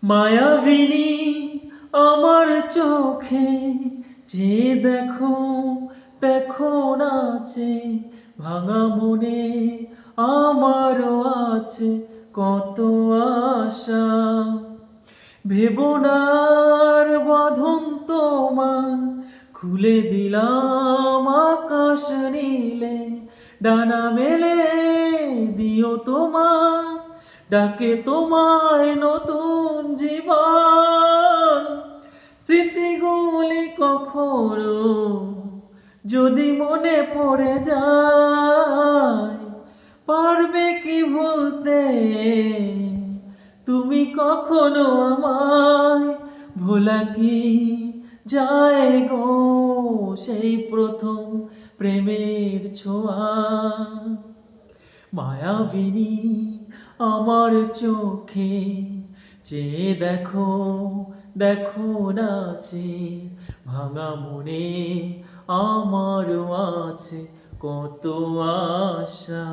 মায়াবিনী আমার চোখে যে দেখো দেখো নাচে, ভাঙা মনে আমারও আছে কত আশা। ভেবনার বাঁধন তোমার খুলে দিলাম আকাশ নীলে, ডানা মেলে দিও তোমার ডাকে তোমায় নতুন জীবন। স্মৃতিগুলি কখনো যদি মনে পড়ে যায়, পারবে কি ভুলতে তুমি কখনো আমায়? ভোলা কি যায় গো সেই প্রথম প্রেমের ছোঁয়া? মায়াবিনী আমার চোখে যে দেখো দেখো নাচে, ভাঙা মনে আমার আছে কত আশা।